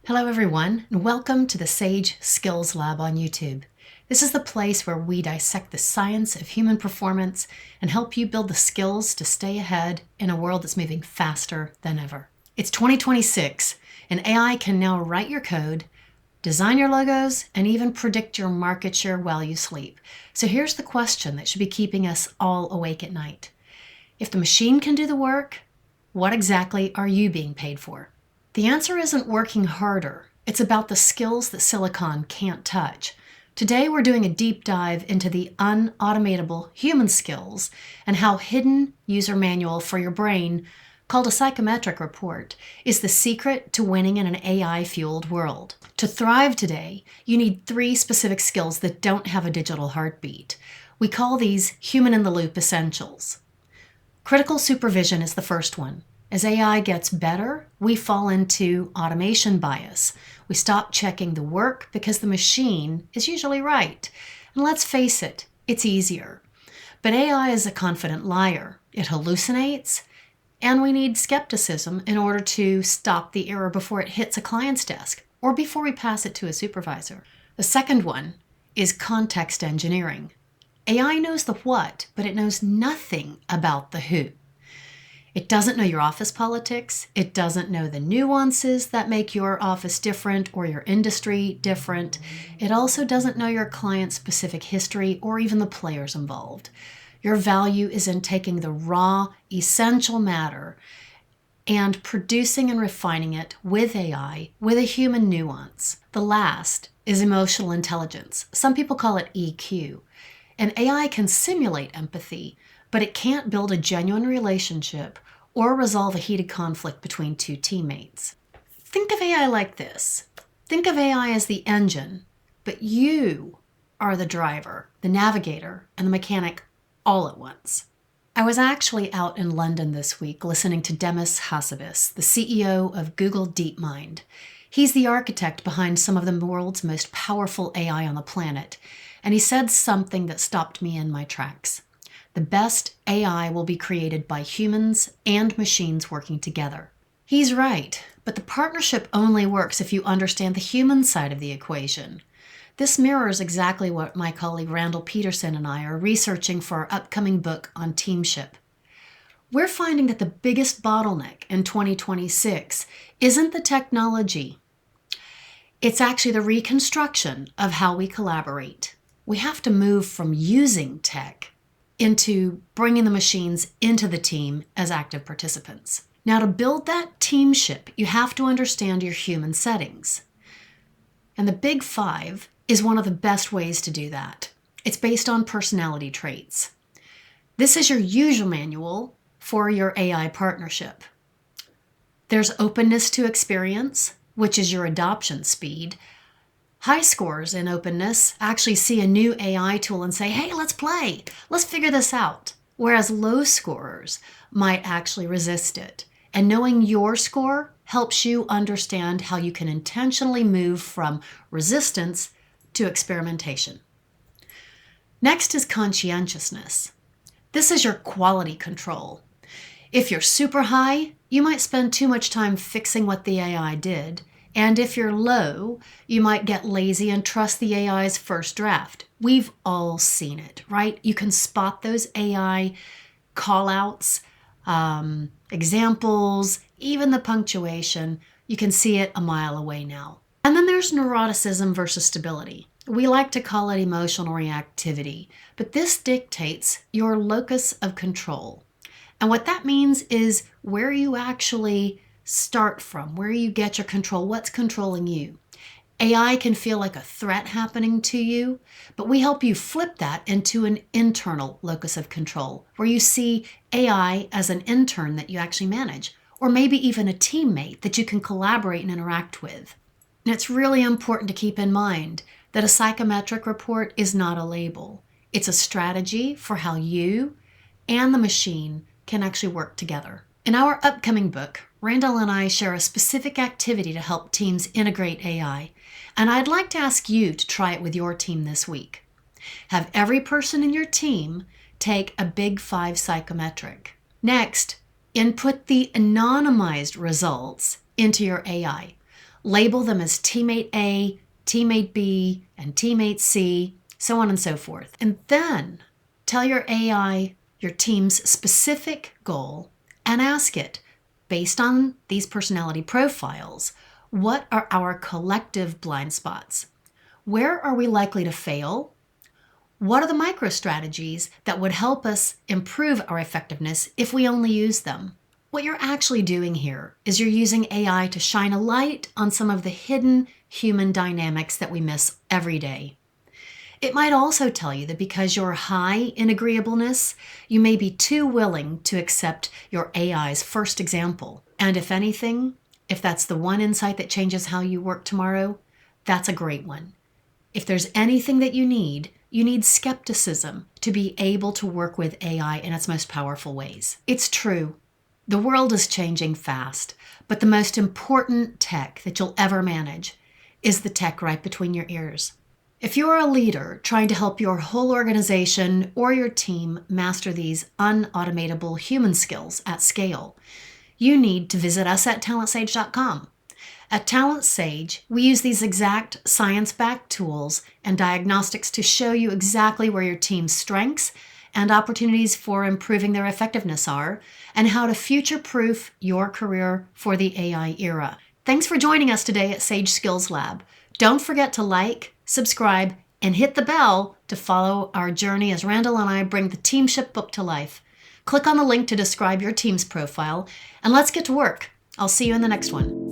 Hello everyone, and welcome to the Sage Skills Lab on YouTube. This is the place where we dissect the science of human performance and help you build the skills to stay ahead in a world that's moving faster than ever. It's 2026, and AI can now write your code, design your logos, and even predict your market share while you sleep. So here's the question that should be keeping us all awake at night. If the machine can do the work, what exactly are you being paid for? The answer isn't working harder. It's about the skills that silicon can't touch. Today, we're doing a deep dive into the Un-Automatable Human Skills and how hidden user manual for your brain, called a Psychometric Report, is the secret to winning in an AI-fueled world. To thrive today, you need 3 specific skills that don't have a digital heartbeat. We call these human-in-the-loop essentials. Critical supervision is the first one. As AI gets better, we fall into automation bias. We stop checking the work because the machine is usually right. And let's face it, it's easier. But AI is a confident liar. It hallucinates, and we need skepticism in order to stop the error before it hits a client's desk or before we pass it to a supervisor. The second one is context engineering. AI knows the what, but it knows nothing about the who. It doesn't know your office politics. It doesn't know the nuances that make your office different or your industry different. It also doesn't know your client's specific history or even the players involved. Your value is in taking the raw, essential matter and producing and refining it with AI with a human nuance. The last is emotional intelligence. Some people call it EQ. And AI can simulate empathy, but it can't build a genuine relationship or resolve a heated conflict between 2 teammates. Think of AI like this. Think of AI as the engine, but you are the driver, the navigator, and the mechanic all at once. I was actually out in London this week listening to Demis Hassabis, the CEO of Google DeepMind. He's the architect behind some of the world's most powerful AI on the planet, and he said something that stopped me in my tracks. The best AI will be created by humans and machines working together. He's right, but the partnership only works if you understand the human side of the equation. This mirrors exactly what my colleague Randall Peterson and I are researching for our upcoming book on teamship. We're finding that the biggest bottleneck in 2026 isn't the technology. It's actually the reconstruction of how we collaborate. We have to move from using tech into bringing the machines into the team as active participants. Now, to build that teamship, you have to understand your human settings. And the Big 5 is one of the best ways to do that. It's based on personality traits. This is your user manual for your AI partnership. There's openness to experience, which is your adoption speed. High scores in openness actually see a new AI tool and say, hey, let's play. Let's figure this out. Whereas low scorers might actually resist it. And knowing your score helps you understand how you can intentionally move from resistance to experimentation. Next is conscientiousness. This is your quality control. If you're super high, you might spend too much time fixing what the AI did. And if you're low, you might get lazy and trust the AI's first draft. We've all seen it, right? You can spot those AI callouts, examples, even the punctuation. You can see it a mile away now. And then there's neuroticism versus stability. We like to call it emotional reactivity, but this dictates your locus of control. And what that means is where you actually start from, where you get your control, what's controlling you. AI can feel like a threat happening to you, but we help you flip that into an internal locus of control, where you see AI as an intern that you actually manage, or maybe even a teammate that you can collaborate and interact with. And it's really important to keep in mind that a psychometric report is not a label. It's a strategy for how you and the machine can actually work together. In our upcoming book, Randall and I share a specific activity to help teams integrate AI, and I'd like to ask you to try it with your team this week. Have every person in your team take a Big 5 psychometric. Next, input the anonymized results into your AI. Label them as teammate A, teammate B, and teammate C, so on and so forth. And then tell your AI your team's specific goal and ask it, based on these personality profiles, what are our collective blind spots? Where are we likely to fail? What are the micro strategies that would help us improve our effectiveness if we only use them? What you're actually doing here is you're using AI to shine a light on some of the hidden human dynamics that we miss every day. It might also tell you that because you're high in agreeableness, you may be too willing to accept your AI's first example. And if anything, if that's the one insight that changes how you work tomorrow, that's a great one. If there's anything that you need skepticism to be able to work with AI in its most powerful ways. It's true. The world is changing fast, but the most important tech that you'll ever manage is the tech right between your ears. If you're a leader trying to help your whole organization or your team master these un-automatable human skills at scale, you need to visit us at TalentSage.com. At TalentSage, we use these exact science-backed tools and diagnostics to show you exactly where your team's strengths and opportunities for improving their effectiveness are, and how to future-proof your career for the AI era. Thanks for joining us today at Sage Skills Lab. Don't forget to like, subscribe, and hit the bell to follow our journey as Randall and I bring the Teamship book to life. Click on the link to describe your team's profile, and let's get to work. I'll see you in the next one.